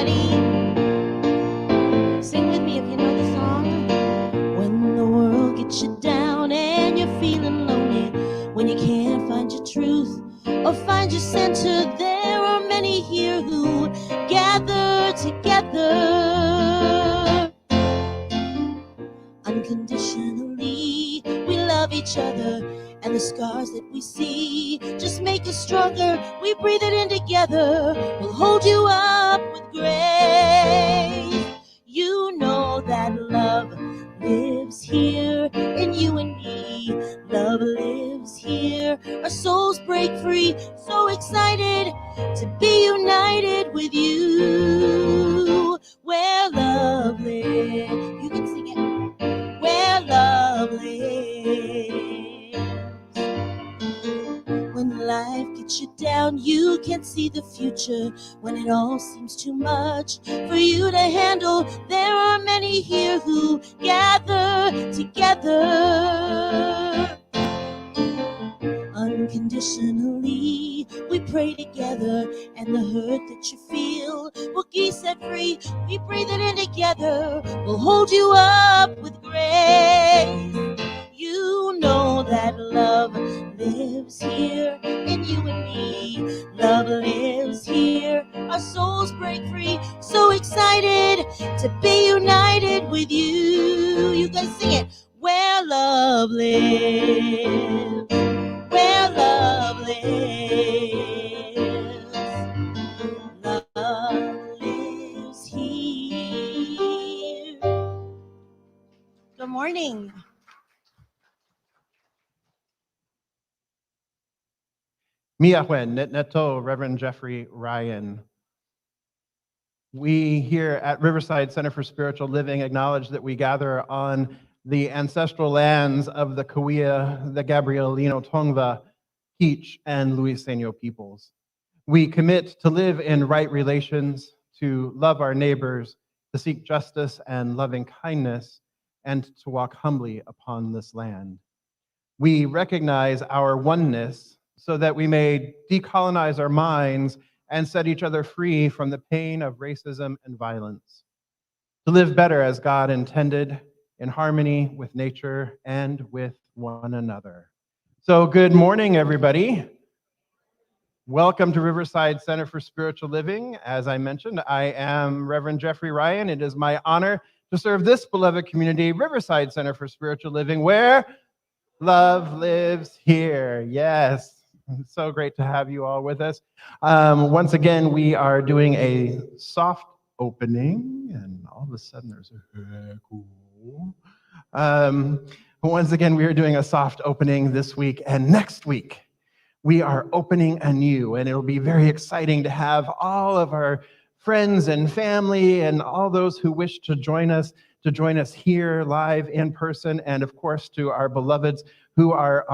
Ready? Sing with me if you know the song. When the world gets you down and you're feeling lonely, when you can't find your truth or find your center, there are many here who gather together. Unconditionally, we love each other, and the scars that we see just make us stronger. We breathe it in together. We'll hold you up with grace. You know that love lives here in you and me. Love lives here. Our souls break free. So excited to be united with you. Where love lives. You can sing it. Where love lives. When life gets you down, you can't see the future. When it all seems too much for you to handle, there are many here who gather together. Unconditionally, we pray together, and the hurt that you feel will be set free. We breathe it in together. We'll hold you up with grace. You know that love lives here in you and me. Love lives here. Our souls break free. So excited to be united with you. You guys sing it. Where love lives. Where love lives. Love lives here. Good morning. McGaughan, Neto, Reverend Jeffrey Ryan. We here at Riverside Center for Spiritual Living acknowledge that we gather on the ancestral lands of the Kauai, the Gabrielino Tongva, Peach, and Luiseno peoples. We commit to live in right relations, to love our neighbors, to seek justice and loving kindness, and to walk humbly upon this land. We recognize our oneness so that we may decolonize our minds and set each other free from the pain of racism and violence. To live better as God intended, in harmony with nature and with one another. So good morning, everybody. Welcome to Riverside Center for Spiritual Living. As I mentioned, I am Reverend Jeffrey Ryan. It is my honor to serve this beloved community, Riverside Center for Spiritual Living, where love lives here. Yes. It's so great to have you all with us. Once again, we are doing a soft opening, and all of a sudden there's a cool. Once again, we are doing a soft opening this week, and next week we are opening anew, and it'll be very exciting to have all of our friends and family and all those who wish to join us here live in person, and of course to our beloveds who are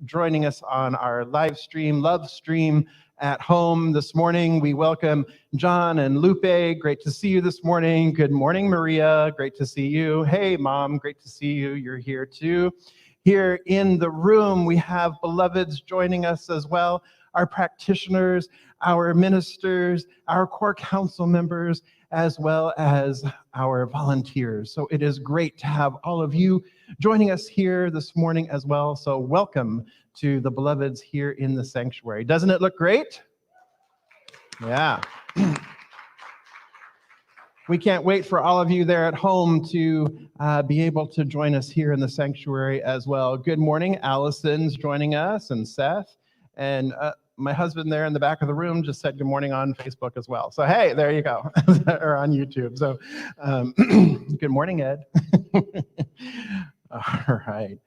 joining us on our live stream, love stream at home this morning. We welcome John and Lupe. Great to see you this morning. Good morning, Maria. Great to see you. Hey, Mom. Great to see you. You're here too. Here in the room, we have beloveds joining us as well, our practitioners, our ministers, our core council members, as well as our volunteers. So it is great to have all of you joining us here this morning as well. So welcome to the beloveds here in the sanctuary. Doesn't it look great? Yeah. We can't wait for all of you there at home to be able to join us here in the sanctuary as well. Good morning. Allison's joining us, and Seth, and my husband there in the back of the room just said good morning on Facebook as well. So, hey, there you go, or on YouTube. So, good morning, Ed. All right.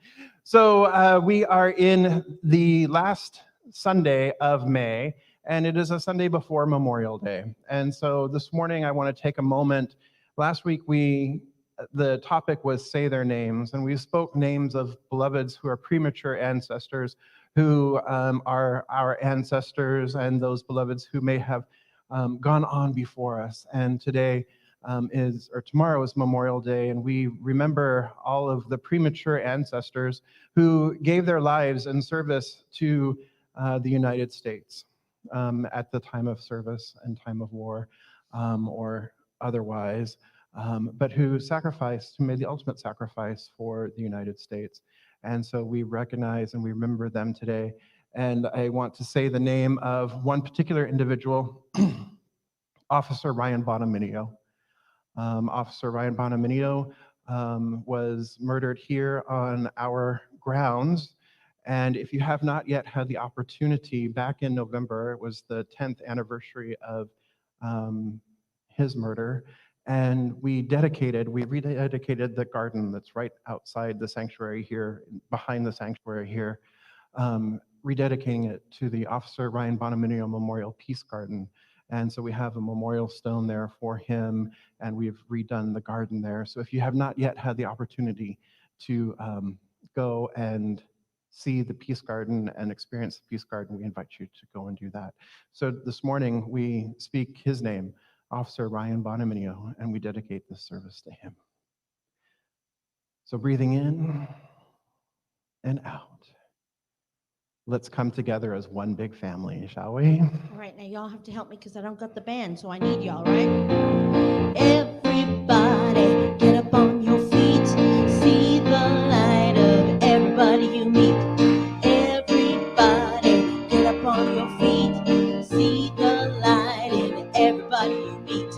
So, we are in the last Sunday of May, and it is a Sunday before Memorial Day. And so this morning, I want to take a moment. Last week, the topic was say their names, and we spoke names of beloveds who are premature ancestors, who are our ancestors, and those beloveds who may have gone on before us. And today tomorrow is Memorial Day, and we remember all of the premature ancestors who gave their lives in service to the United States at the time of service and time of war. or otherwise, but who sacrificed, who made the ultimate sacrifice for the United States. And so we recognize and we remember them today. And I want to say the name of one particular individual, Officer Ryan Bonaminio. Officer Ryan Bonaminio was murdered here on our grounds. And if you have not yet had the opportunity, back in November, it was the 10th anniversary of his murder. And we rededicated the garden that's right outside the sanctuary here, behind the sanctuary here, rededicating it to the Officer Ryan Bonaminio Memorial Peace Garden. And so we have a memorial stone there for him, and we've redone the garden there. So if you have not yet had the opportunity to go and see the Peace Garden and experience the Peace Garden, we invite you to go and do that. So this morning we speak his name, Officer Ryan Bonaminio, and we dedicate this service to him. So breathing in and out. Let's come together as one big family, shall we? All right, now y'all have to help me because I don't got the band, so I need y'all, right? Everybody, get up on your feet. See the light of everybody you meet. Everybody, get up on your feet. See the light in everybody you meet.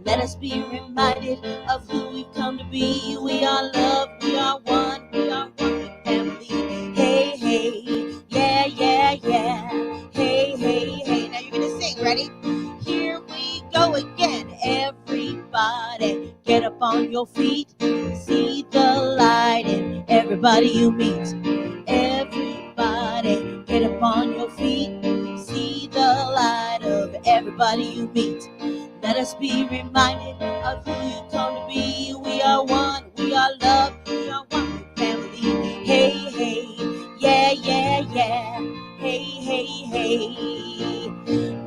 Let us be reminded of who we've come to be. We are love, we are one big family. Hey, hey, yeah, yeah, yeah. Hey, hey, hey. Now you're gonna sing, ready? Here we go again. Everybody, get up on your feet. See the light in everybody you meet. Everybody, get up on your feet. See the light of everybody you meet. Let us be reminded of who you come to be. We are one, we are love, we are one big family. Hey, hey, yeah, yeah, yeah. Hey, hey, hey.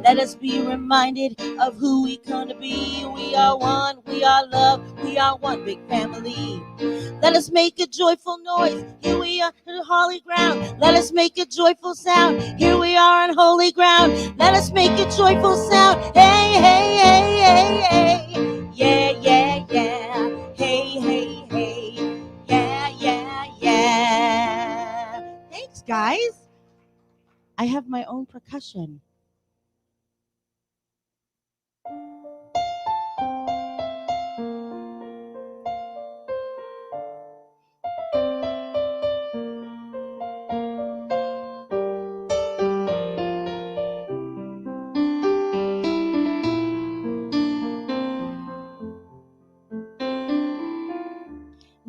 Let us be reminded of who we come to be. We are one, we are love, we are one big family. Let us make a joyful noise. Here we are on holy ground. Let us make a joyful sound. Here we are on holy ground. Let us make a joyful sound. Hey, hey, hey, hey, hey. Yeah, yeah, yeah. Hey, hey, hey. Yeah, yeah, yeah. Thanks, guys. I have my own percussion.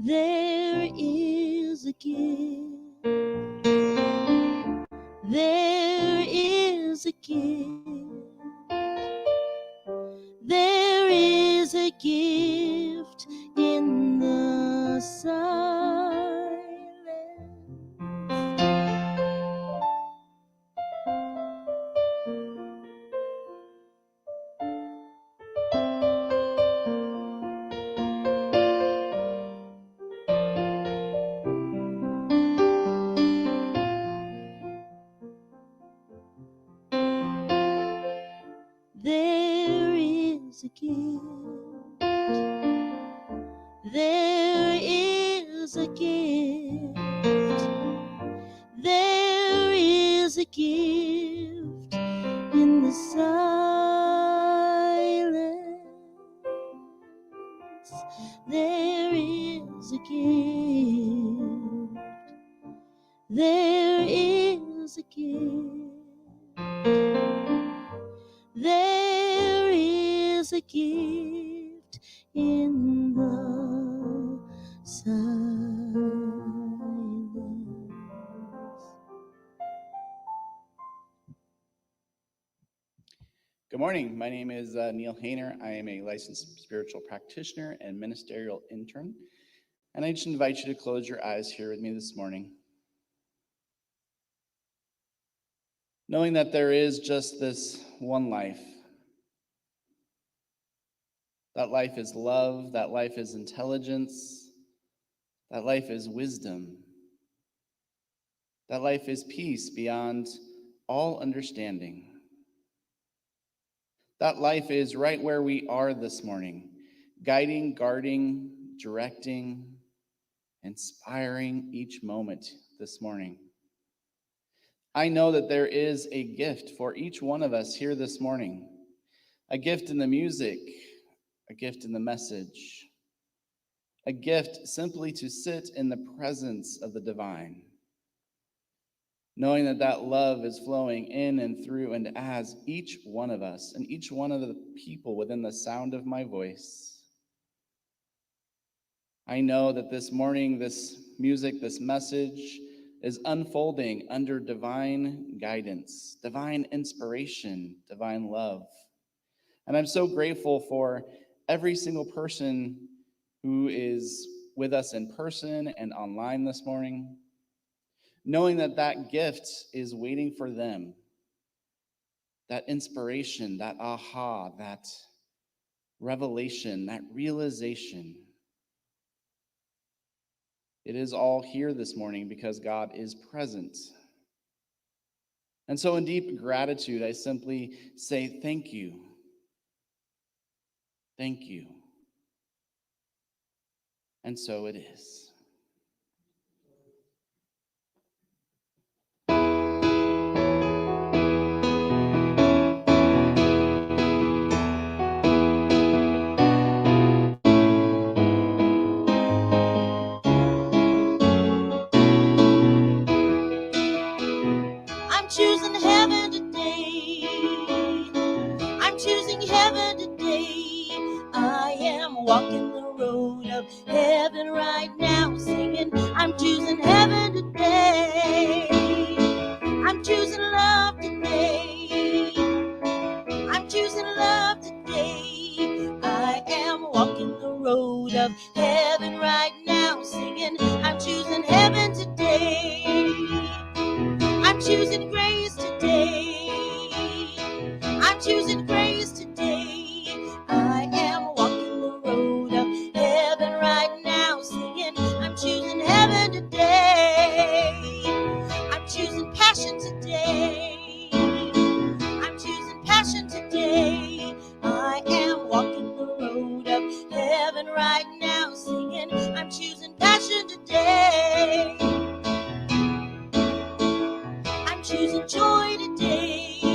There is a gift. There is a gift. There is a gift in the silence. There is a gift. There is a gift. There is a gift in the silence. There is a gift. There is a gift. There is a gift in the silence. Good morning. My name is Neil Hayner. I am a licensed spiritual practitioner and ministerial intern. And I just invite you to close your eyes here with me this morning. Knowing that there is just this one life. That life is love, that life is intelligence, that life is wisdom, that life is peace beyond all understanding. That life is right where we are this morning, guiding, guarding, directing, inspiring each moment this morning. I know that there is a gift for each one of us here this morning, a gift in the music, a gift in the message, a gift simply to sit in the presence of the divine, knowing that that love is flowing in and through and as each one of us and each one of the people within the sound of my voice. I know that this morning, this music, this message is unfolding under divine guidance, divine inspiration, divine love. And I'm so grateful for every single person who is with us in person and online this morning, knowing that that gift is waiting for them, that inspiration, that aha, that revelation, that realization. It is all here this morning because God is present. And so in deep gratitude, I simply say thank you. Thank you. And so it is. I'm choosing heaven today. I'm choosing heaven today. I am walking the road of heaven right now, singing, I'm choosing heaven today. I'm choosing love today. I'm choosing love today. I am walking the road of heaven right now, singing, I'm choosing heaven today. I'm choosing grace today. I'm choosing grace today. I am walking the road of heaven right now, singing, I'm choosing heaven today. I'm choosing passion today. I'm choosing passion today. I am walking the road of heaven right now, singing, I'm choosing passion today. I'm choosing joy today.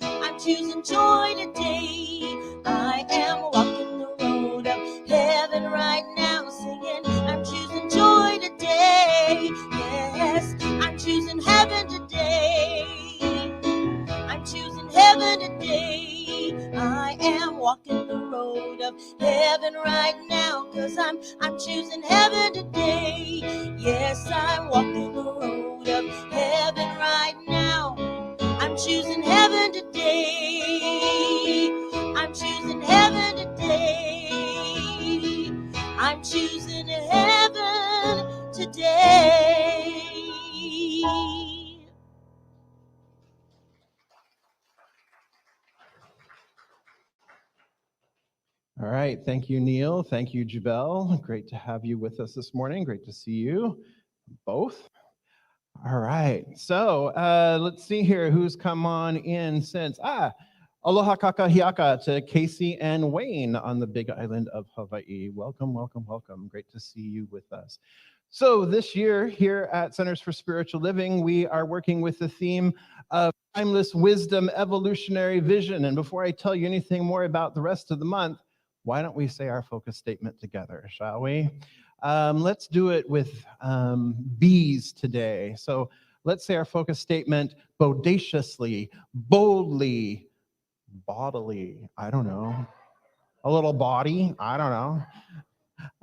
I'm choosing joy today. I am walking the road of heaven right now, singing, I'm choosing joy today. Yes, I'm choosing heaven today. I'm choosing heaven today. I am walking the road of heaven right now, 'cause I'm choosing heaven today. Yes, I'm walking the road of heaven right now. I'm choosing heaven today. I'm choosing heaven today. I'm choosing heaven today. All right. Thank you, Neil. Thank you, Jubel. Great to have you with us this morning. Great to see you both. All right. So let's see here who's come on in since. Aloha kakahiaka to Casey and Wayne on the big island of Hawaii. Welcome, welcome, welcome. Great to see you with us. So this year here at Centers for Spiritual Living, we are working with the theme of timeless wisdom, evolutionary vision. And before I tell you anything more about the rest of the month, why don't we say our focus statement together, shall we? Let's do it with B's today. So let's say our focus statement: bodaciously, boldly, bodily, I don't know, a little body, I don't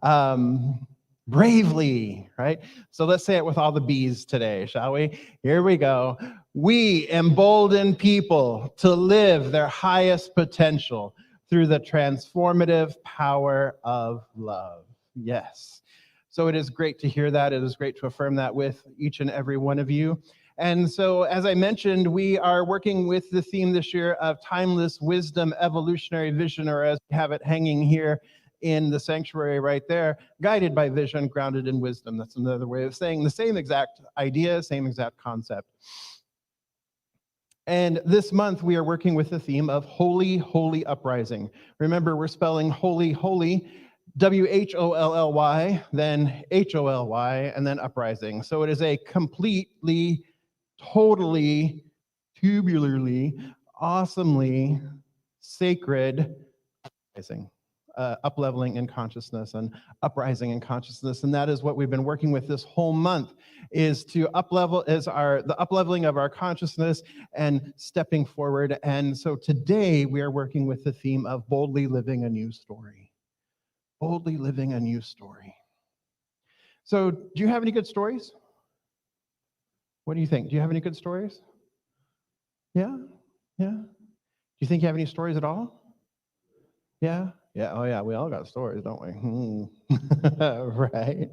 know, bravely, right? So let's say it with all the B's today, shall we? Here we go. We embolden people to live their highest potential through the transformative power of love. Yes. So it is great to hear that. It is great to affirm that with each and every one of you. And so, as I mentioned, we are working with the theme this year of timeless wisdom, evolutionary vision, or as we have it hanging here in the sanctuary right there, guided by vision, grounded in wisdom. That's another way of saying the same exact idea, same exact concept. And this month, we are working with the theme of Holy, Holy Uprising. Remember, we're spelling holy, holy, W-H-O-L-L-Y, then H-O-L-Y, and then uprising. So it is a completely, totally, tubularly, awesomely sacred uprising. Up-leveling in consciousness and uprising in consciousness, and that is what we've been working with this whole month, is to up-level, the up-leveling of our consciousness and stepping forward. And so today we are working with the theme of boldly living a new story. Boldly living a new story. So do you have any good stories? What do you think? Do you have any good stories? Yeah? Yeah? Do you think you have any stories at all? Yeah? Yeah, oh yeah, we all got stories, don't we? Right?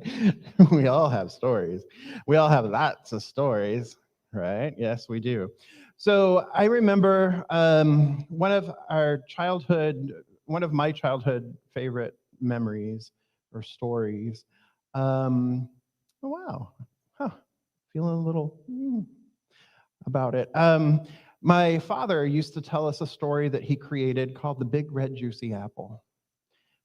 We all have stories. We all have lots of stories, right? Yes, we do. So I remember one of my childhood favorite memories or stories. Oh, wow. Huh. Feeling a little about it. My father used to tell us a story that he created called The Big Red Juicy Apple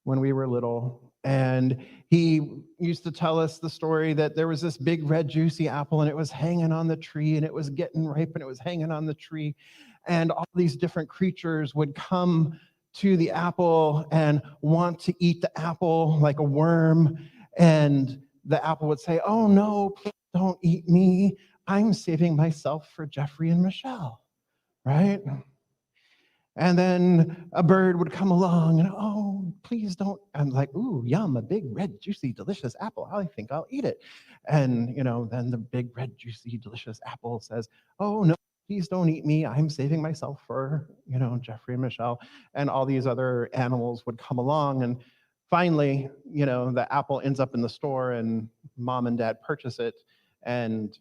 when we were little. And he used to tell us the story that there was this big red juicy apple and it was hanging on the tree and it was getting ripe and it was hanging on the tree. And all these different creatures would come to the apple and want to eat the apple like a worm. And the apple would say, "Oh no, please don't eat me. I'm saving myself for Jeffrey and Michelle," right? And then a bird would come along and, "Oh, please don't." I'm like, "Ooh, yum, a big, red, juicy, delicious apple. I think I'll eat it." And, then the big, red, juicy, delicious apple says, "Oh, no, please don't eat me. I'm saving myself for, Jeffrey and Michelle." And all these other animals would come along. And finally, the apple ends up in the store and mom and dad purchase it. And,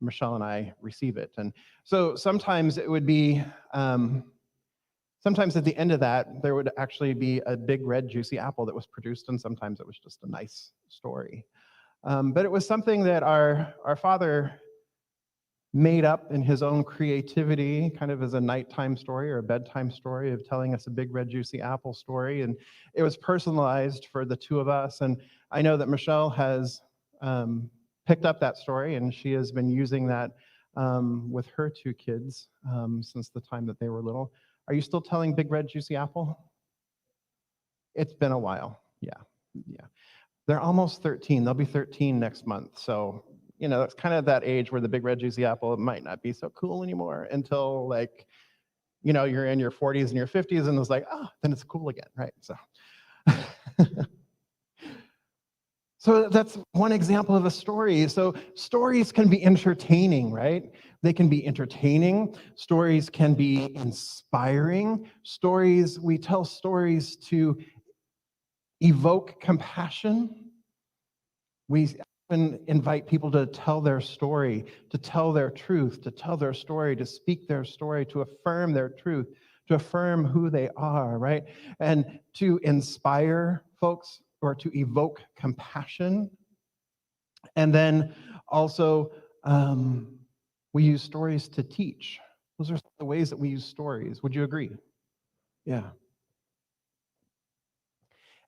Michelle and I receive it. And so sometimes it would be, sometimes at the end of that, there would actually be a big red juicy apple that was produced, and sometimes it was just a nice story. But it was something that our father made up in his own creativity, kind of as a nighttime story or a bedtime story, of telling us a big red juicy apple story. And it was personalized for the two of us. And I know that Michelle has picked up that story, and she has been using that with her two kids since the time that they were little. Are you still telling Big Red Juicy Apple? It's been a while. Yeah. They're almost 13. They'll be 13 next month. So, it's kind of that age where the Big Red Juicy Apple might not be so cool anymore until you're in your 40s and your 50s, and it's like, then it's cool again, right? So that's one example of a story. So stories can be entertaining, right? They can be entertaining. Stories can be inspiring. We tell stories to evoke compassion. We often invite people to tell their story, to tell their truth, to tell their story, to speak their story, to affirm their truth, to affirm who they are, right? And to inspire folks, or to evoke compassion. And then also, we use stories to teach. Those are the ways that we use stories. Would you agree? Yeah.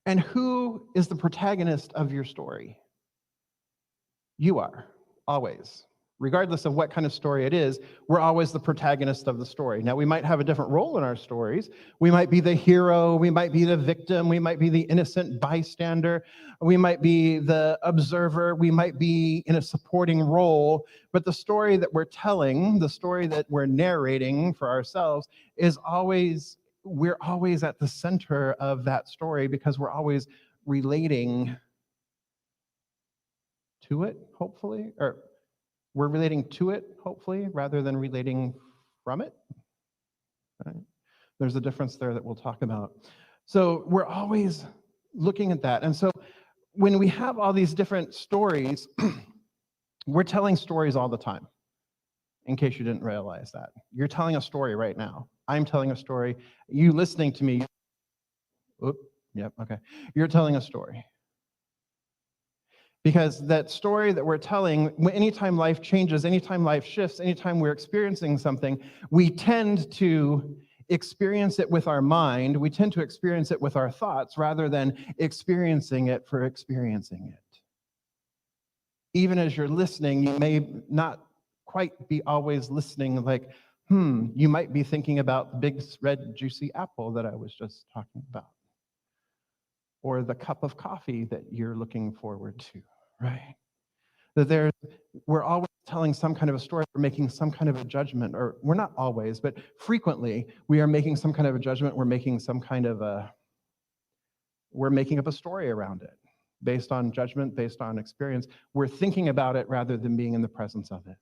And who is the protagonist of your story? You are, always. Regardless of what kind of story it is, we're always the protagonist of the story. Now, we might have a different role in our stories. We might be the hero, we might be the victim, we might be the innocent bystander, we might be the observer, we might be in a supporting role, but the story that we're telling, the story that we're narrating for ourselves we're always at the center of that story, because we're always relating to it, hopefully, or we're relating to it, hopefully, rather than relating from it. Right? There's a difference there that we'll talk about. So we're always looking at that. And so when we have all these different stories, we're telling stories all the time, in case you didn't realize that. You're telling a story right now. I'm telling a story. You listening to me, you're telling a story. Because that story that we're telling, anytime life changes, anytime life shifts, anytime we're experiencing something, we tend to experience it with our mind. We tend to experience it with our thoughts rather than experiencing it for experiencing it. Even as you're listening, you may not quite be always listening like, you might be thinking about the big red juicy apple that I was just talking about, or the cup of coffee that you're looking forward to, right? That we're always telling some kind of a story, we're making some kind of a judgment, or we're not always, but frequently we are making some kind of a judgment, we're making up a story around it, based on judgment, based on experience. We're thinking about it rather than being in the presence of it.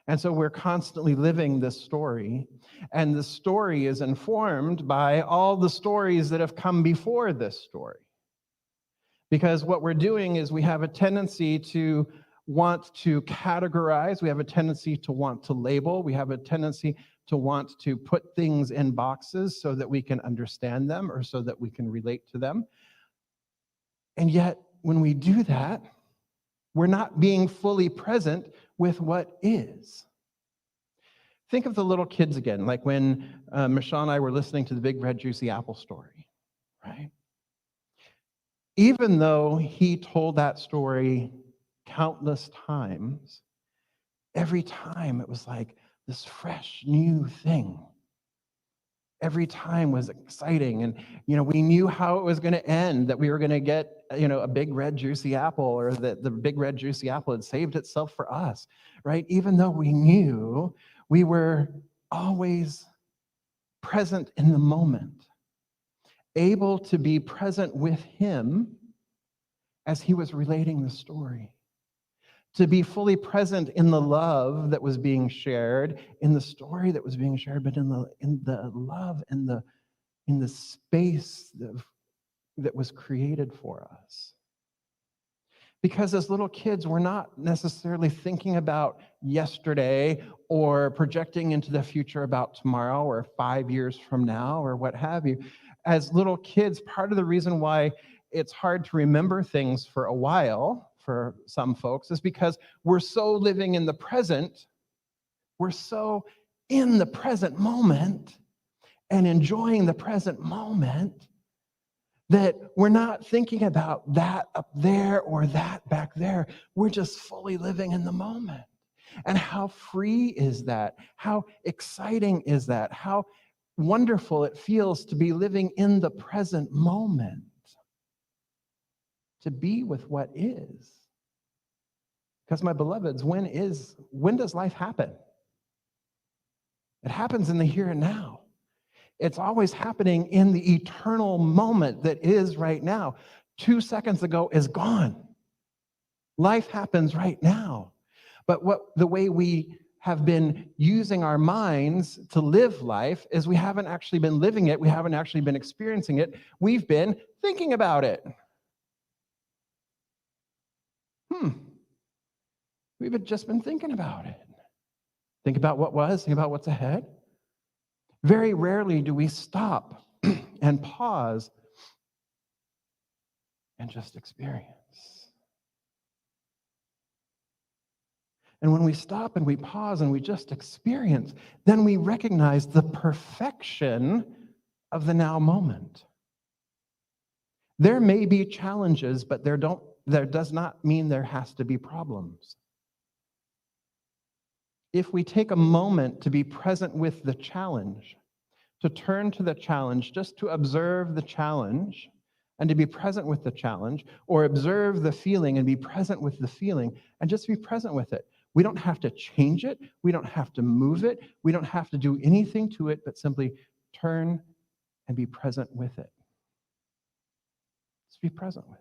And so we're constantly living this story, and the story is informed by all the stories that have come before this story. Because what we're doing is we have a tendency to want to categorize, we have a tendency to want to label, we have a tendency to want to put things in boxes so that we can understand them or so that we can relate to them. And yet, when we do that, we're not being fully present with what is. Think of the little kids again, like when Michelle and I were listening to the big red juicy apple story, right? Even though he told that story countless times, every time it was like this fresh new thing. Every time was exciting, and we knew how it was going to end, that we were going to get a big red juicy apple, or that the big red juicy apple had saved itself for us, right? Even though we knew, we were always present in the moment, able to be present with him as he was relating the story, to be fully present in the love that was being shared, in the story that was being shared, but in the love and in the space that was created for us. Because as little kids, we're not necessarily thinking about yesterday or projecting into the future about tomorrow or 5 years from now or what have you. As little kids, part of the reason why it's hard to remember things for a while for some folks is because we're so living in the present, we're so in the present moment and enjoying the present moment that we're not thinking about that up there or that back there. We're just fully living in the moment. And how free is that? How exciting is that? How wonderful it feels to be living in the present moment, to be with what is. Because my beloveds, when does life happen? It happens in the here and now. It's always happening in the eternal moment that is right now. 2 seconds ago is gone. Life happens right now. But the way we have been using our minds to live life is we haven't actually been living it. We haven't actually been experiencing it. We've been thinking about it. We've just been thinking about it. Think about what was, think about what's ahead. Very rarely do we stop and pause and just experience. And when we stop and we pause and we just experience, then we recognize the perfection of the now moment. There may be challenges, but there does not mean there has to be problems. If we take a moment to be present with the challenge, to turn to the challenge, just to observe the challenge and to be present with the challenge, or observe the feeling and be present with the feeling and just be present with it. We don't have to change it. We don't have to move it. We don't have to do anything to it, but simply turn and be present with it. Just be present with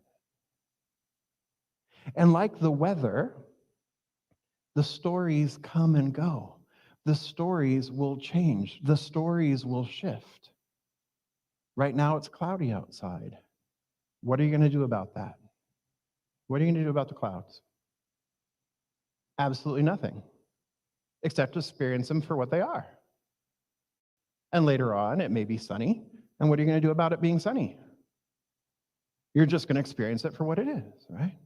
it. And like the weather, the stories come and go. The stories will change. The stories will shift. Right now it's cloudy outside. What are you going to do about that? What are you going to do about the clouds? Absolutely nothing, except experience them for what they are. And later on, it may be sunny. And what are you going to do about it being sunny? You're just going to experience it for what it is, right?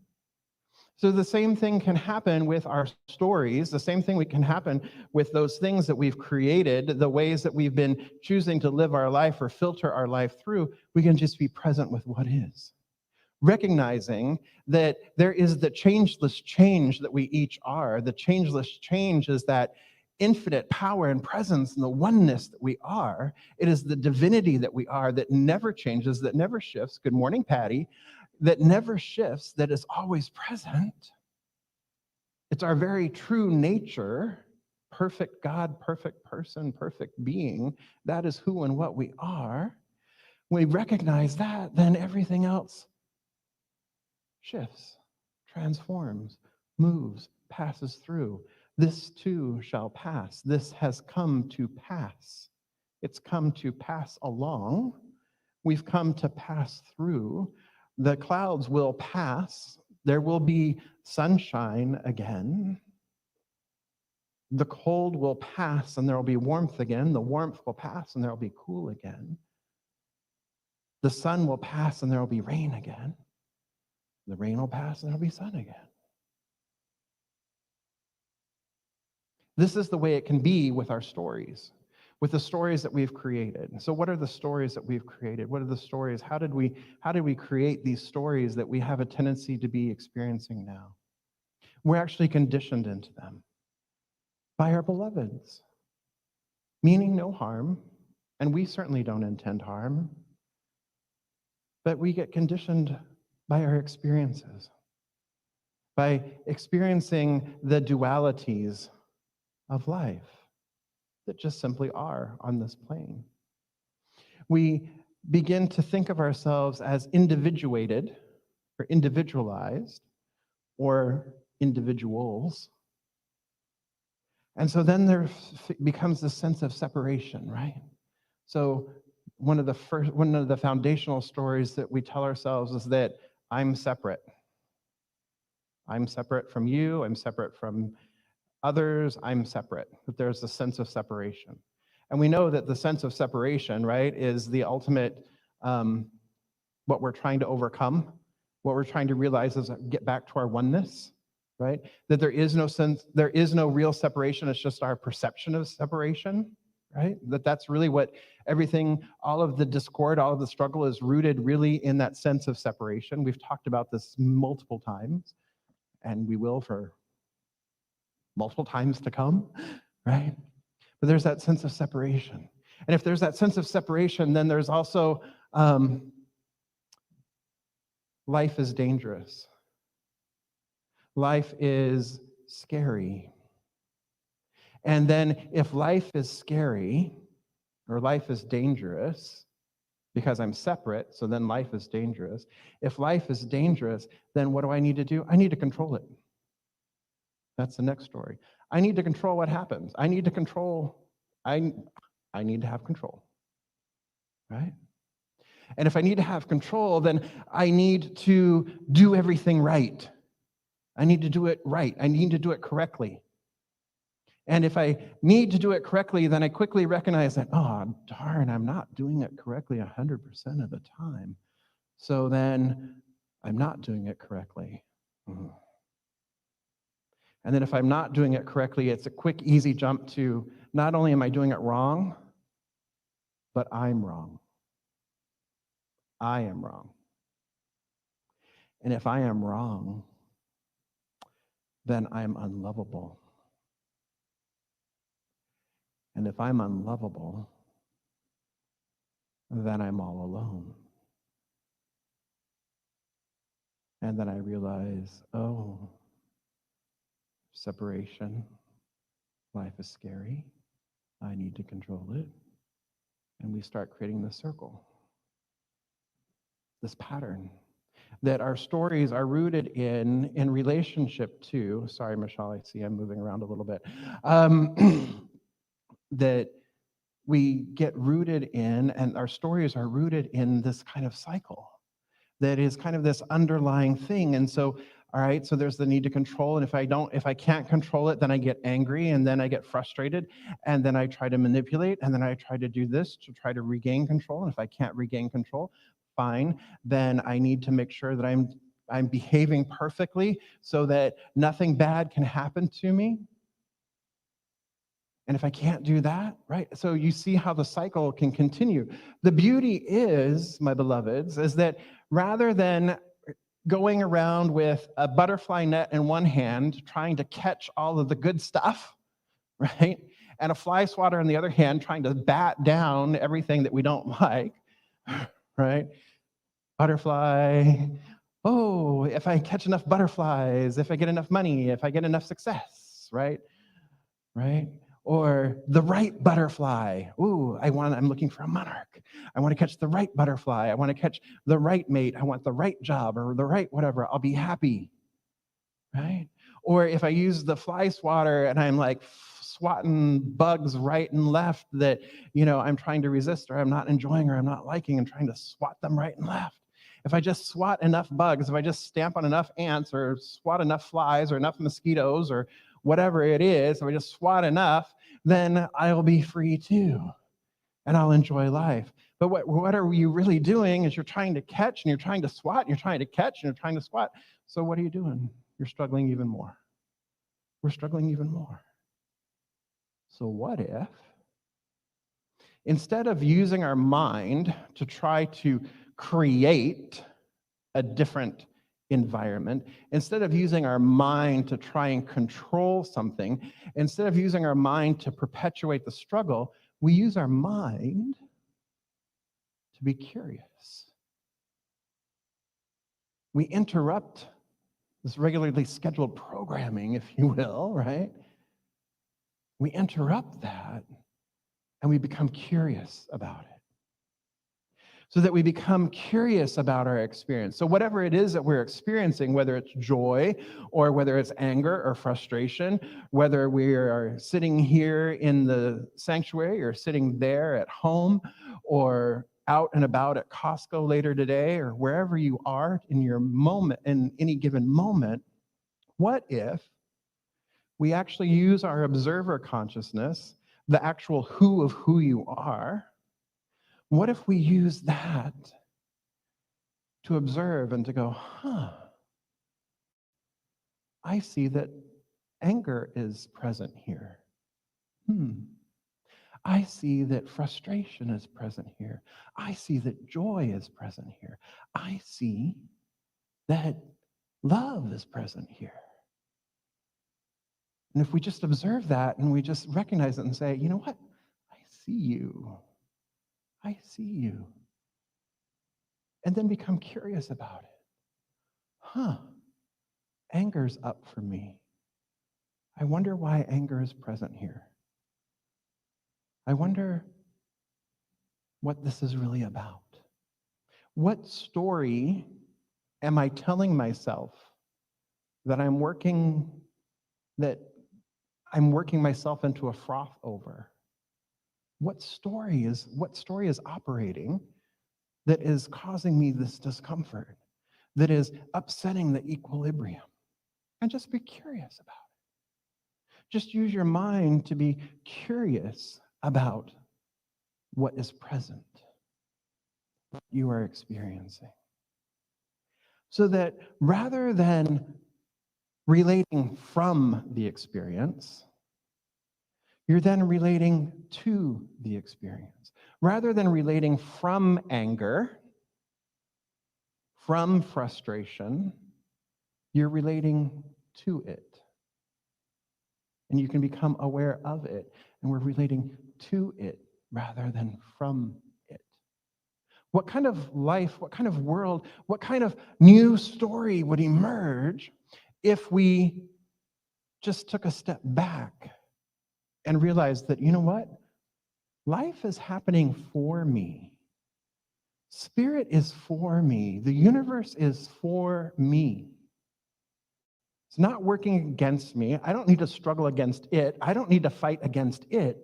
So the same thing can happen with our stories. The same thing can happen with those things that we've created, the ways that we've been choosing to live our life or filter our life through. We can just be present with what is, recognizing that there is the changeless change that we each are. The changeless change is that infinite power and presence and the oneness that we are. It is the divinity that we are that never changes, that never shifts. Good morning, Patty. That never shifts, that is always present. It's our very true nature, perfect God, perfect person, perfect being. That is who and what we are. When we recognize that, then everything else shifts, transforms, moves, passes through. This too shall pass. This has come to pass. It's come to pass along. We've come to pass through. The clouds will pass. There will be sunshine again. The cold will pass and there will be warmth again. The warmth will pass and there will be cool again. The sun will pass and there will be rain again. The rain will pass and there will be sun again. This is the way it can be with our stories, with the stories that we've created. So what are the stories that we've created? What are the stories? How did we create these stories that we have a tendency to be experiencing now? We're actually conditioned into them by our beloveds, meaning no harm, and we certainly don't intend harm, but we get conditioned by our experiences, by experiencing the dualities of life that just simply are on this plane. We begin to think of ourselves as individuated or individualized or individuals. And so then there becomes this sense of separation, right? So one of the foundational stories that we tell ourselves is that I'm separate. I'm separate from you, I'm separate from others, I'm separate, that there's a sense of separation. And we know that the sense of separation, right, is the ultimate, what we're trying to overcome, what we're trying to realize is get back to our oneness, right? That there is no real separation, it's just our perception of separation, right? That's really what everything, all of the discord, all of the struggle is rooted really in that sense of separation. We've talked about this multiple times, and we will for multiple times to come, right? But there's that sense of separation. And if there's that sense of separation, then there's also life is dangerous. Life is scary. And then if life is scary or life is dangerous, because I'm separate, so then life is dangerous. If life is dangerous, then what do I need to do? I need to control it. That's the next story. I need to control what happens. I need to have control, right? And if I need to have control, then I need to do everything right. I need to do it right. I need to do it correctly. And if I need to do it correctly, then I quickly recognize that, oh, darn, I'm not doing it correctly 100% of the time. So then I'm not doing it correctly. And then if I'm not doing it correctly, it's a quick, easy jump to not only am I doing it wrong, but I'm wrong. I am wrong. And if I am wrong, then I'm unlovable. And if I'm unlovable, then I'm all alone. And then I realize, oh, separation, life is scary. I need to control it. And we start creating this circle, this pattern that our stories are rooted in relationship to, sorry, Michelle, I see I'm moving around a little bit, that we get rooted in, and our stories are rooted in this kind of cycle that is kind of this underlying thing. And so, all right, so there's the need to control, and if I can't control it, then I get angry, and then I get frustrated, and then I try to manipulate, and then I try to do this to try to regain control, and if I can't regain control, fine, then I need to make sure that I'm behaving perfectly so that nothing bad can happen to me. And if I can't do that, right? So you see how the cycle can continue. The beauty is, my beloveds, is that rather than going around with a butterfly net in one hand, trying to catch all of the good stuff, right? And a fly swatter in the other hand, trying to bat down everything that we don't like, right? Butterfly. Oh, if I catch enough butterflies, if I get enough money, if I get enough success, right? Right? Or the right butterfly. Ooh, I'm looking for a monarch. I want to catch the right butterfly. I want to catch the right mate. I want the right job or the right whatever. I'll be happy, right? Or if I use the fly swatter and I'm like swatting bugs right and left that, I'm trying to resist or I'm not enjoying or I'm not liking and trying to swat them right and left. If I just swat enough bugs, if I just stamp on enough ants or swat enough flies or enough mosquitoes or whatever it is, if I just swat enough, then I'll be free too, and I'll enjoy life. But what are you really doing is you're trying to catch and you're trying to swat and you're trying to catch and you're trying to swat. So what are you doing? You're struggling even more. We're struggling even more. So what if, instead of using our mind to try to create a different environment, instead of using our mind to try and control something, instead of using our mind to perpetuate the struggle, we use our mind to be curious. We interrupt this regularly scheduled programming, if you will, right? We interrupt that and we become curious about it. So that we become curious about our experience. So whatever it is that we're experiencing, whether it's joy or whether it's anger or frustration, whether we are sitting here in the sanctuary or sitting there at home or out and about at Costco later today or wherever you are in your moment, in any given moment, what if we actually use our observer consciousness, the actual who of who you are? What if we use that to observe and to go, I see that anger is present here. I see that frustration is present here. I see that joy is present here. I see that love is present here. And if we just observe that and we just recognize it and say, you know what? I see you. I see you. And then become curious about it. Anger's up for me. I wonder why anger is present here. I wonder what this is really about. What story am I telling myself that I'm working myself into a froth over? What story is operating that is causing me this discomfort, that is upsetting the equilibrium? And just be curious about it. Just use your mind to be curious about what is present, what you are experiencing. So that rather than relating from the experience, you're then relating to the experience. Rather than relating from anger, from frustration, you're relating to it. And you can become aware of it. And we're relating to it rather than from it. What kind of life, what kind of world, what kind of new story would emerge if we just took a step back and realized that, you know what? Life is happening for me. Spirit is for me. The universe is for me. It's not working against me. I don't need to struggle against it. I don't need to fight against it.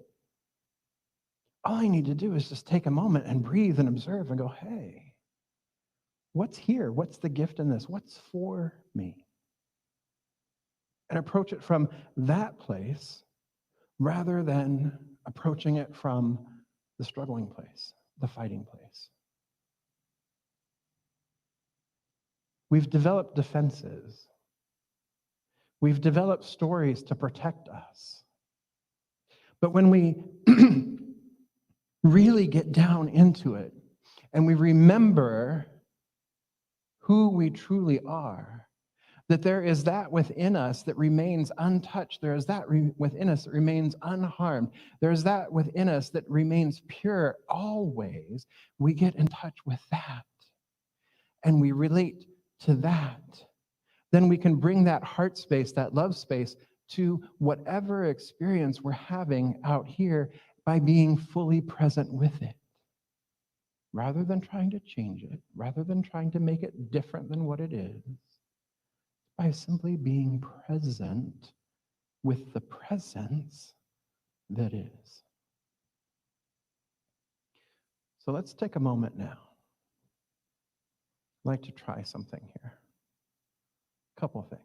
All I need to do is just take a moment and breathe and observe and go, hey, what's here? What's the gift in this? What's for me? And approach it from that place rather than approaching it from the struggling place, the fighting place. We've developed defenses. We've developed stories to protect us. But when we really get down into it and we remember who we truly are, that there is that within us that remains untouched. There is that within us that remains unharmed. There is that within us that remains pure always. We get in touch with that and we relate to that. Then we can bring that heart space, that love space, to whatever experience we're having out here by being fully present with it. Rather than trying to change it, rather than trying to make it different than what it is, by simply being present with the presence that is. So let's take a moment now. I'd like to try something here. A couple things.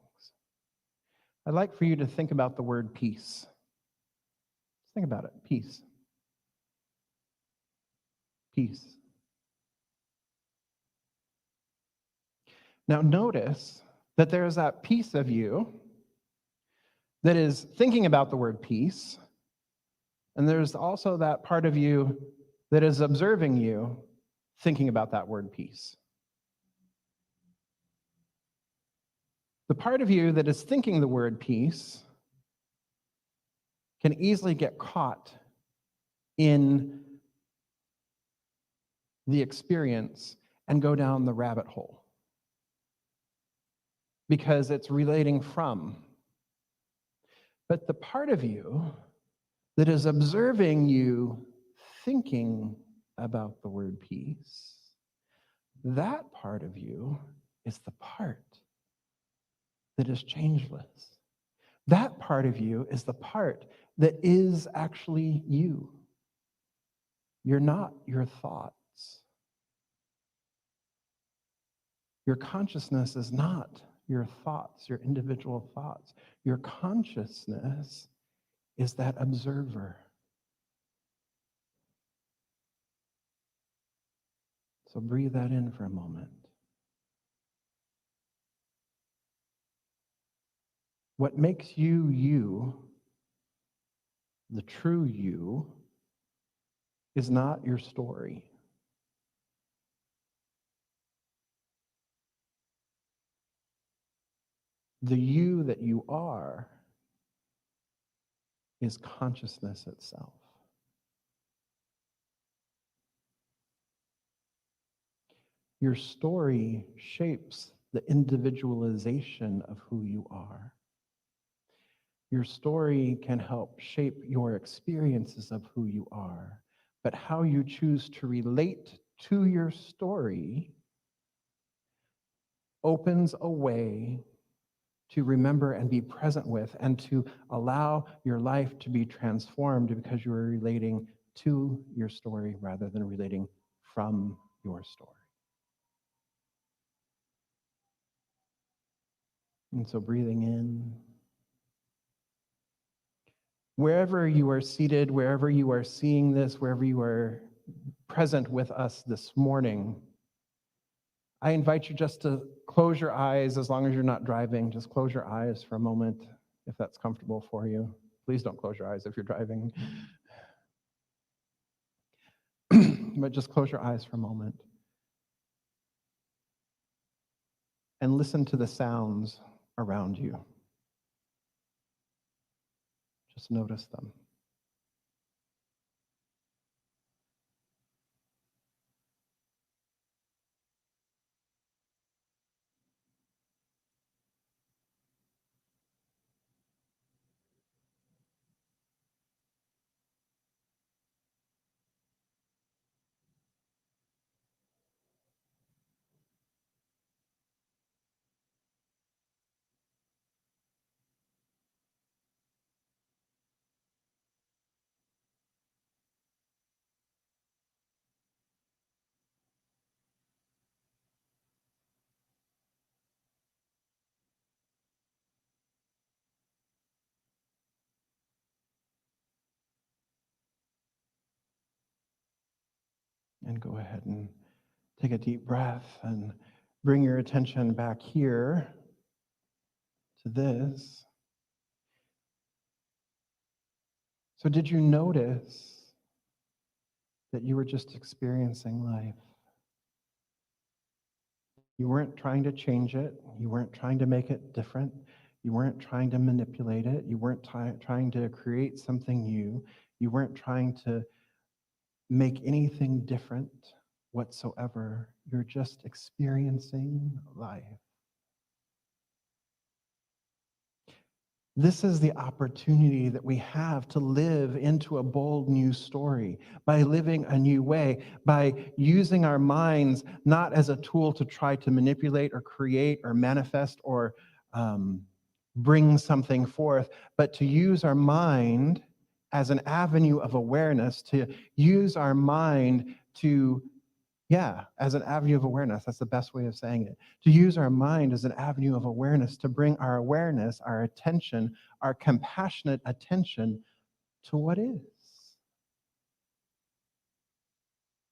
I'd like for you to think about the word peace. Just think about it. Peace. Peace. Now notice that there is that piece of you that is thinking about the word peace, and there's also that part of you that is observing you thinking about that word peace. The part of you that is thinking the word peace can easily get caught in the experience and go down the rabbit hole because it's relating from. But the part of you that is observing you thinking about the word peace, that part of you is the part that is changeless. That part of you is the part that is actually you. You're not your thoughts. Your consciousness is not your thoughts, your individual thoughts. Your consciousness is that observer. So breathe that in for a moment. What makes you you, the true you, is not your story. The you that you are is consciousness itself. Your story shapes the individualization of who you are. Your story can help shape your experiences of who you are, but how you choose to relate to your story opens a way to remember and be present with and to allow your life to be transformed because you are relating to your story rather than relating from your story. And so breathing in, wherever you are seated, wherever you are seeing this, wherever you are present with us this morning, I invite you just to close your eyes as long as you're not driving. Just close your eyes for a moment if that's comfortable for you. Please don't close your eyes if you're driving. But just close your eyes for a moment and listen to the sounds around you. Just notice them. And go ahead and take a deep breath and bring your attention back here to this. So did you notice that you were just experiencing life? You weren't trying to change it. You weren't trying to make it different. You weren't trying to manipulate it. You weren't trying to create something new. You weren't trying to make anything different whatsoever. You're just experiencing life. This is the opportunity that we have to live into a bold new story by living a new way, by using our minds not as a tool to try to manipulate or create or manifest or bring something forth, but to use our mind as an avenue of awareness, to use our mind to, as an avenue of awareness. That's the best way of saying it. To use our mind as an avenue of awareness, to bring our awareness, our attention, our compassionate attention to what is.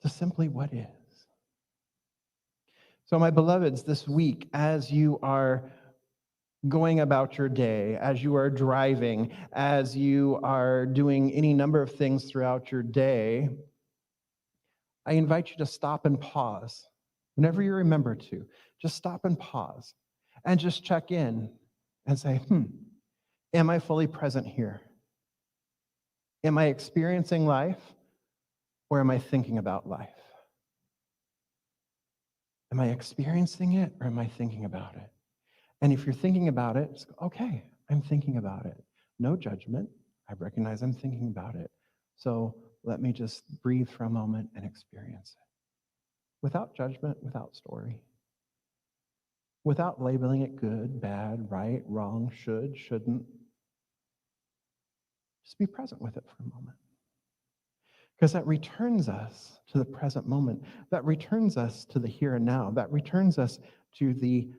To simply what is. So, my beloveds, this week, as you are going about your day, as you are driving, as you are doing any number of things throughout your day, I invite you to stop and pause. Whenever you remember to, just stop and pause and just check in and say, am I fully present here? Am I experiencing life, or am I thinking about life? Am I experiencing it, or am I thinking about it? And if you're thinking about it, just go, okay, I'm thinking about it. No judgment. I recognize I'm thinking about it. So let me just breathe for a moment and experience it. Without judgment, without story. Without labeling it good, bad, right, wrong, should, shouldn't. Just be present with it for a moment. Because that returns us to the present moment. That returns us to the here and now. That returns us to the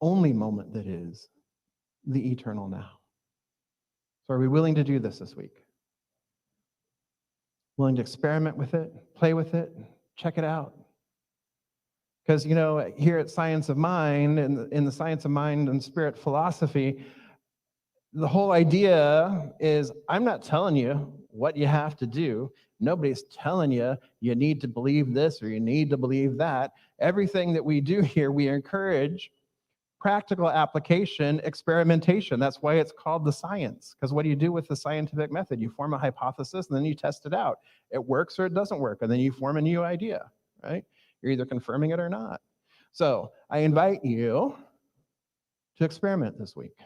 only moment that is the eternal now. So are we willing to do this week? Willing to experiment with it, play with it, check it out? Because, here at Science of Mind, in the Science of Mind and Spirit philosophy, the whole idea is I'm not telling you what you have to do. Nobody's telling you you need to believe this or you need to believe that. Everything that we do here, we encourage practical application, experimentation. That's why it's called the science. Because what do you do with the scientific method? You form a hypothesis and then you test it out. It works or it doesn't work, and then you form a new idea, right? You're either confirming it or not. So I invite you to experiment this week.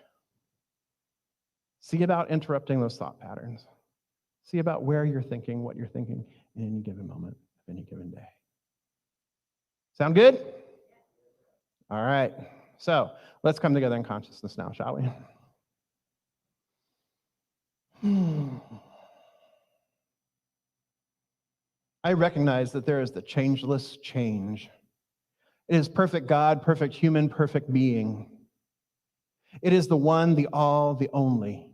See about interrupting those thought patterns. See about where you're thinking, what you're thinking in any given moment, any given day. Sound good? All right. So let's come together in consciousness now, shall we? I recognize that there is the changeless change. It is perfect God, perfect human, perfect being. It is the one, the all, the only.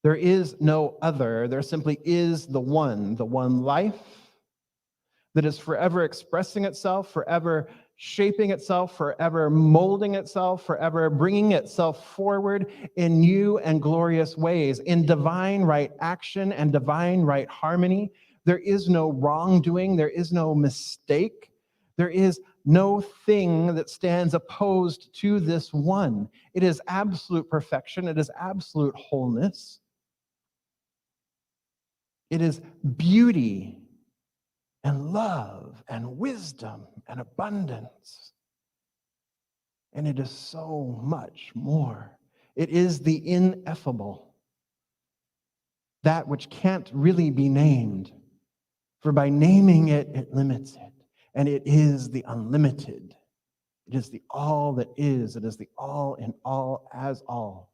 There is no other. There simply is the one life that is forever expressing itself, forever shaping itself, forever molding itself, forever bringing itself forward in new and glorious ways, in divine right action and divine right harmony. There is no wrongdoing. There is no mistake. There is no thing that stands opposed to this one. It is absolute perfection. It is absolute wholeness. It is beauty and love and wisdom and abundance. And it is so much more. It is the ineffable, that which can't really be named. For by naming it, it limits it. And it is the unlimited. It is the all that is. It is the all in all as all.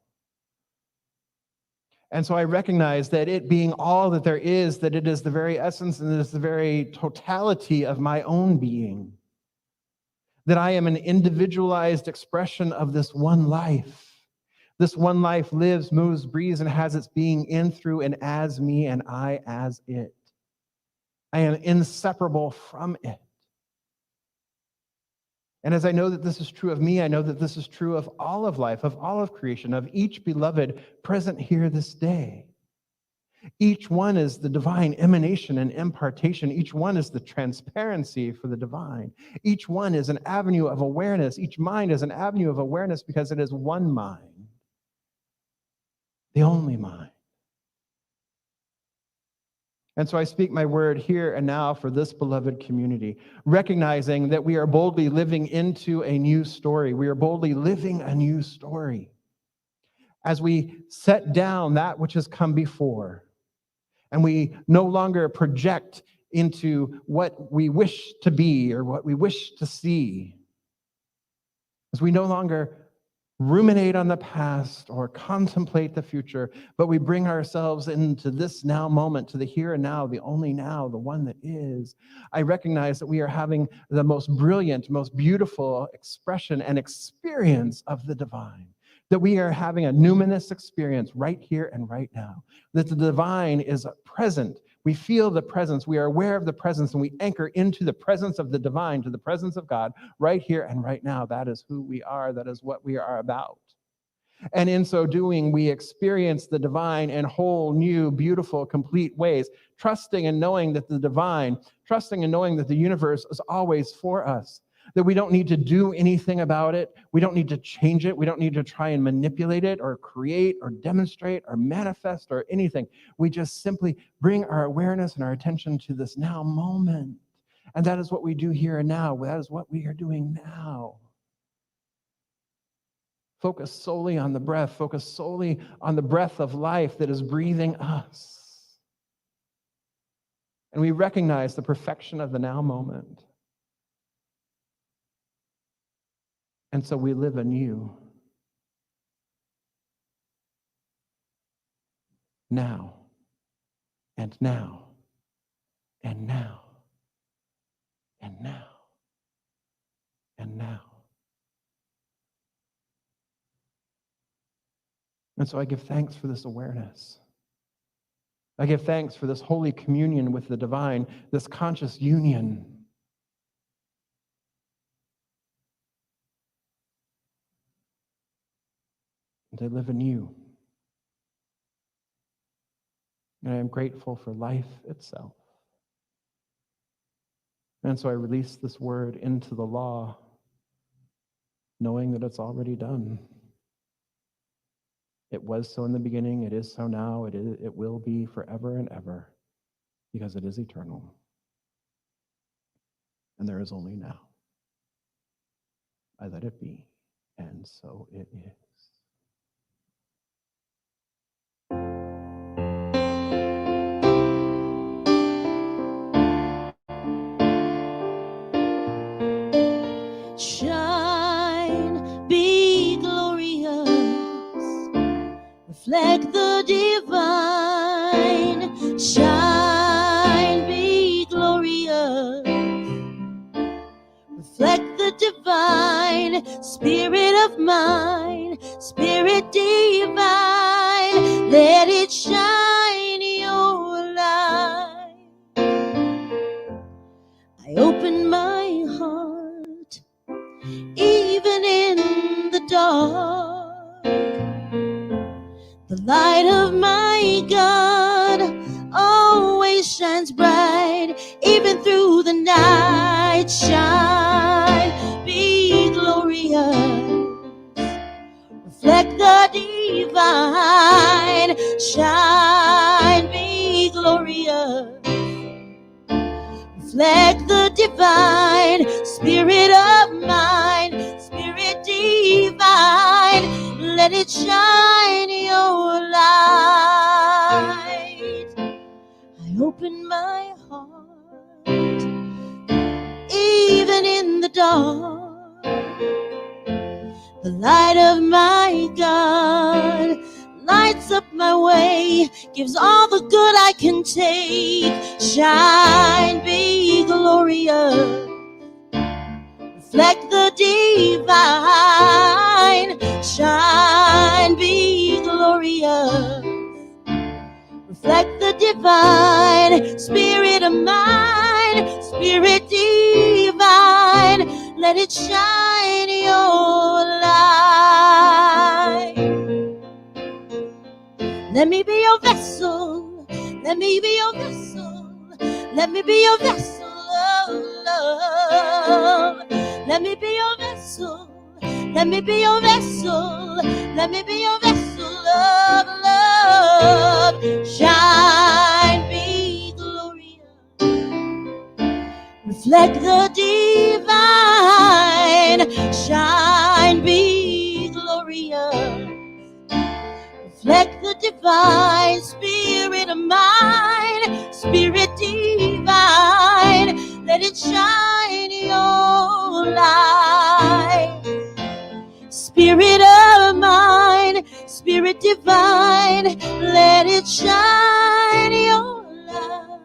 And so I recognize that it being all that there is, that it is the very essence and it is the very totality of my own being. That I am an individualized expression of this one life. This one life lives, moves, breathes, and has its being in, through, and as me, and I as it. I am inseparable from it. And as I know that this is true of me, I know that this is true of all of life, of all of creation, of each beloved present here this day. Each one is the divine emanation and impartation. Each one is the transparency for the divine. Each one is an avenue of awareness. Each mind is an avenue of awareness because it is one mind, the only mind. And so I speak my word here and now for this beloved community, recognizing that we are boldly living into a new story. We are boldly living a new story as we set down that which has come before, and we no longer project into what we wish to be or what we wish to see, as we no longer ruminate on the past or contemplate the future, but we bring ourselves into this now moment, to the here and now, the only now, the one that is. I recognize that we are having the most brilliant, most beautiful expression and experience of the divine, that we are having a numinous experience right here and right now, that the divine is present. We feel the presence, we are aware of the presence, and we anchor into the presence of the divine, to the presence of God, right here and right now. That is who we are, that is what we are about. And in so doing, we experience the divine in whole, new, beautiful, complete ways, trusting and knowing that the divine, trusting and knowing that the universe is always for us, that we don't need to do anything about it. We don't need to change it. We don't need to try and manipulate it or create or demonstrate or manifest or anything. We just simply bring our awareness and our attention to this now moment. And that is what we do here and now. That is what we are doing now. Focus solely on the breath. Focus solely on the breath of life that is breathing us. And we recognize the perfection of the now moment. And so we live anew. Now, and now, and now, and now, and now. And so I give thanks for this awareness. I give thanks for this holy communion with the divine, this conscious union. And I live anew. And I am grateful for life itself. And so I release this word into the law, knowing that it's already done. It was so in the beginning, it is so now, it will be forever and ever, because it is eternal. And there is only now. I let it be, and so it is. Shine, be glorious, reflect the divine. Shine, be glorious, reflect the divine. Spirit of mine, spirit divine, let it shine your light. I open my heart, even in the dark. The light of my God always shines bright, even through the night. Shine, be glorious, reflect the divine. Shine, be glorious, reflect the divine. Spirit of mine, spirit divine, let it shine your light. I open my heart, even in the dark. The light of my God lights up my way, gives all the good I can take. Shine, be glorious, reflect the divine. Shine, be glorious, reflect the divine. Spirit of mine, spirit divine, let it shine your light. Let me be your vessel, let me be your vessel, let me be your vessel of love. Let me be your vessel, let me be your vessel, let me be your vessel of love. Shine, be glorious, reflect the divine. Shine, be glorious, reflect the divine. Spirit of mine, spirit divine, let it shine your light. Spirit of mine, spirit divine, let it shine your light.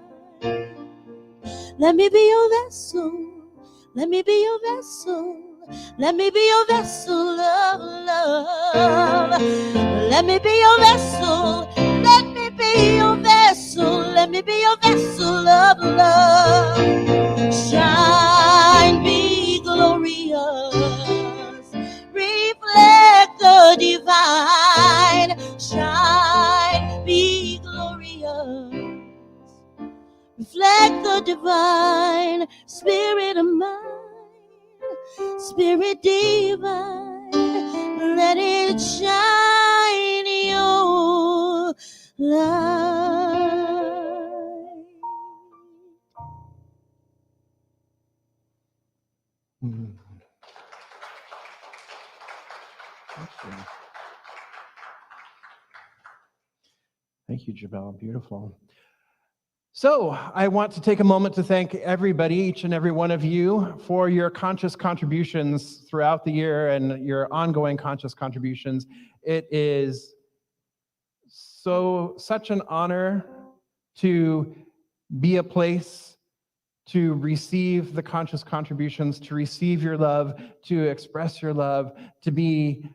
Let me be your vessel, let me be your vessel, let me be your vessel of love. Let me be your vessel, let me be your vessel, let me be your vessel of love. Shine, be glorious, reflect the divine. Shine, be glorious, reflect the divine. Spirit of mine, spirit divine, let it shine your light. Mhm. Thank you. Thank you, Jubel. Beautiful. So I want to take a moment to thank everybody, each and every one of you, for your conscious contributions throughout the year and your ongoing conscious contributions. It is such an honor to be a place to receive the conscious contributions, to receive your love, to express your love, to be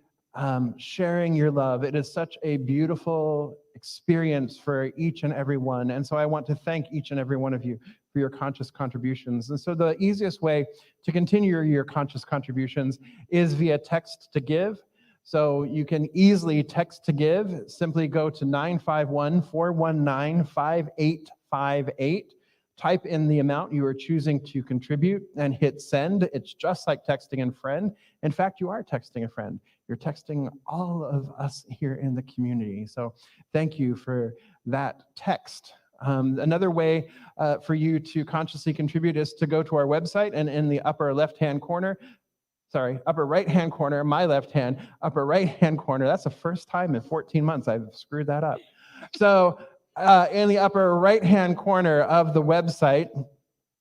sharing your love. It is such a beautiful experience for each and every one. And so I want to thank each and every one of you for your conscious contributions. And so the easiest way to continue your conscious contributions is via text to give. So you can easily text to give. Simply go to 951-419-5858. Type in the amount you are choosing to contribute and hit send. It's just like texting a friend. In fact, you are texting a friend. You're texting all of us here in the community. So thank you for that text. Another way for you to consciously contribute is to go to our website, and in the upper left-hand corner, upper right-hand corner, my left hand, upper right-hand corner. That's the first time in 14 months I've screwed that up. So in the upper right-hand corner of the website,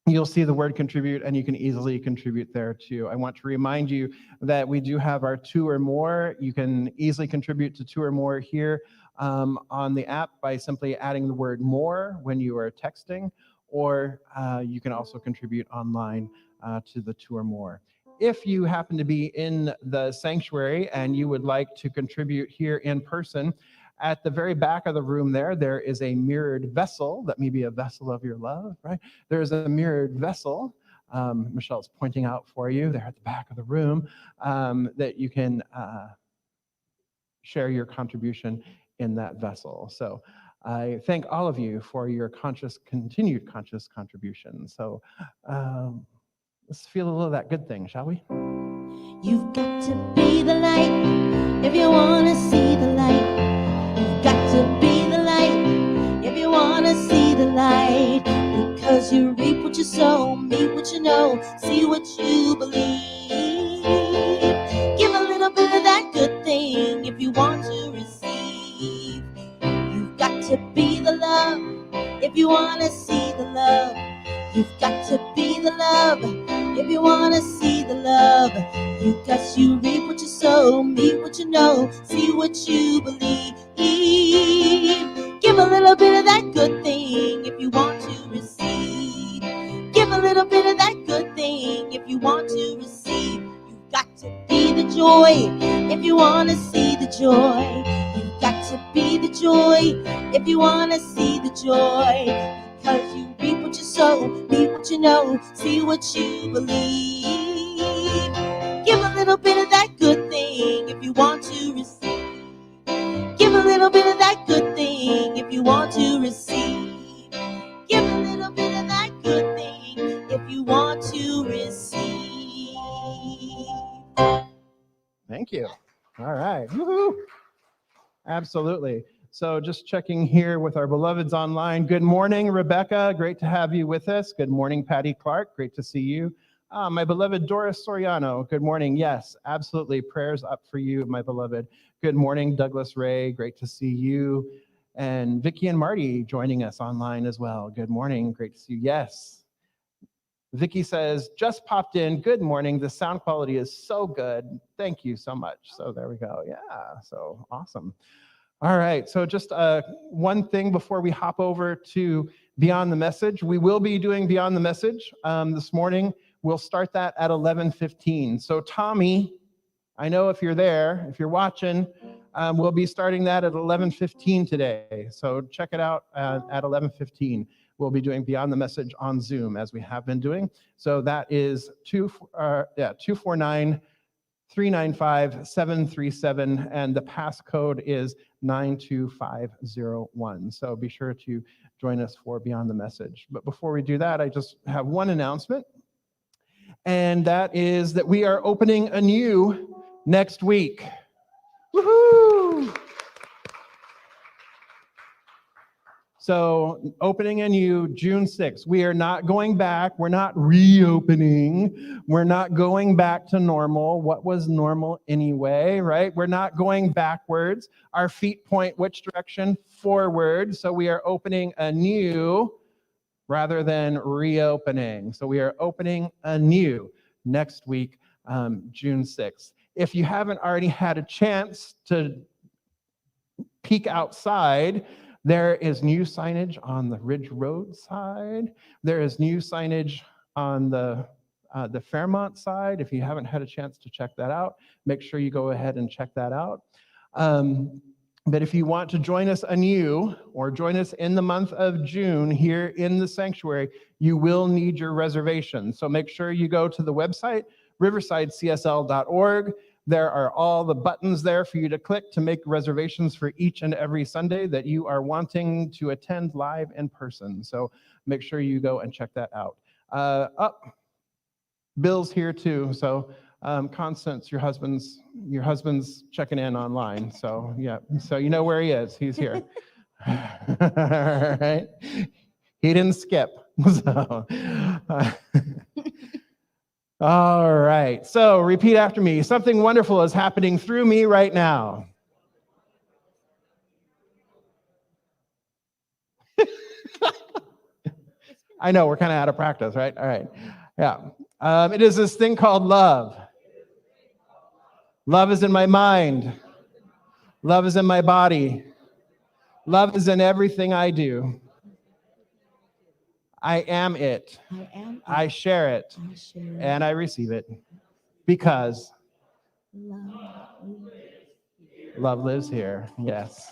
you'll see the word contribute, and you can easily contribute there too. I want to remind you that we do have our 2 or more. You can easily contribute to 2 or more here on the app by simply adding the word more when you are texting, or you can also contribute online to the 2 or more. If you happen to be in the sanctuary and you would like to contribute here in person, at the very back of the room there is a mirrored vessel that may be a vessel of your love, right? There's a mirrored vessel, Michelle's pointing out for you there at the back of the room, that you can share your contribution in that vessel. So I thank all of you for your continued conscious contribution. So let's feel a little of that good thing, shall we? You've got to be the light if you want to see the light. You've got to be the light if you want to see the light. Because you reap what you sow, meet what you know, see what you believe. Give a little bit of that good thing if you want to receive. You've got to be the love if you want to see the love. You've got to be the love if you want to see the love. Because you reap what you sow, meet what you know, see what you believe. Give a little bit of that good thing if you want to receive. Give a little bit of that good thing if you want to receive. You've got to be the joy if you want to see the joy. You've got to be the joy if you want to see the joy. Because you reap what you sow, meet what you know, see what you believe. little bit of that good thing if you want to receive. Give a little bit of that good thing if you want to receive. Give a little bit of that good thing if you want to receive. Thank you. All right. Woohoo. Absolutely. So just checking here with our beloveds online. Good morning, Rebecca. Great to have you with us. Good morning, Patty Clark. Great to see you. My beloved Doris Soriano. Good morning. Yes, absolutely. Prayers up for you, my beloved. Good morning, Douglas Ray. Great to see you. And Vicky and Marty joining us online as well. Good morning. Great to see you. Yes. Vicky says, just popped in. Good morning. The sound quality is so good. Thank you so much. So there we go. Yeah, so awesome. All right, so just one thing before we hop over to Beyond the Message. We will be doing Beyond the Message this morning. We'll start that at 11:15. So Tommy, I know if you're there, if you're watching, we'll be starting that at 11:15 today. So check it out at 11:15. We'll be doing Beyond the Message on Zoom, as we have been doing. So that is 249-395-737, and the passcode is 92501. So be sure to join us for Beyond the Message. But before we do that, I just have one announcement, and that is that we are opening anew next week. Woohoo! So opening anew June 6th. We are not going back. We're not reopening. We're not going back to normal. What was normal anyway, right? We're not going backwards. Our feet point which direction? Forward. So we are opening anew rather than reopening. So we are opening anew next week, June 6th. If you haven't already had a chance to peek outside, there is new signage on the Ridge Road side. There is new signage on the Fairmont side. If you haven't had a chance to check that out, make sure you go ahead and check that out. But if you want to join us anew or join us in the month of June here in the sanctuary, you will need your reservation. So make sure you go to the website, riversidecsl.org. There are all the buttons there for you to click to make reservations for each and every Sunday that you are wanting to attend live in person. So make sure you go and check that out. Bill's here too. So Constance, your husband's checking in online. So yeah, so you know where he is. He's here. All right. He didn't skip. So, all right. So repeat after me. Something wonderful is happening through me right now. I know we're kind of out of practice, right? All right. Yeah. It is this thing called love. Love is in my mind. Love is in my body. Love is in everything I do. I am it. I share it. And I receive it. Because love lives here. Yes.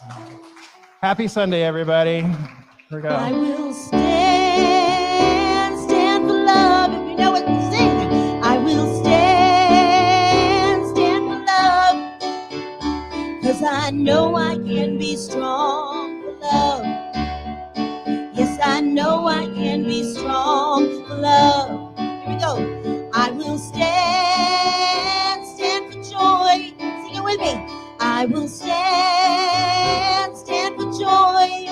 Happy Sunday, everybody. Here we go. I will stand for love. If you know it, sing. I will stand for love. 'Cause I know I can be strong for love. Yes, I know I can be strong for love. Here we go. I will stand for joy. Sing it with me. I will stand for joy.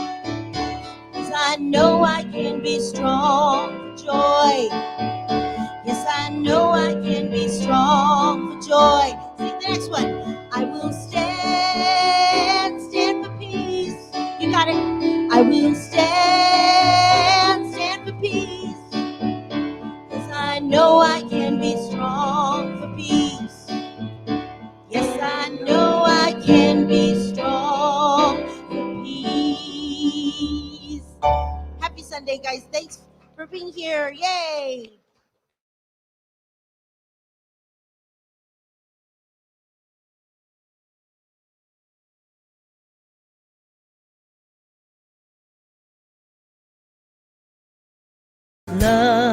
'Cause I know I can be strong for joy. Yes, I know I can be strong for joy. Sing the next one. I will stand for peace. You got it. I will stand for peace. 'Cause I know I can be strong for peace. Yes, I know I can be strong for peace. Happy Sunday, guys. Thanks for being here. Yay. Love.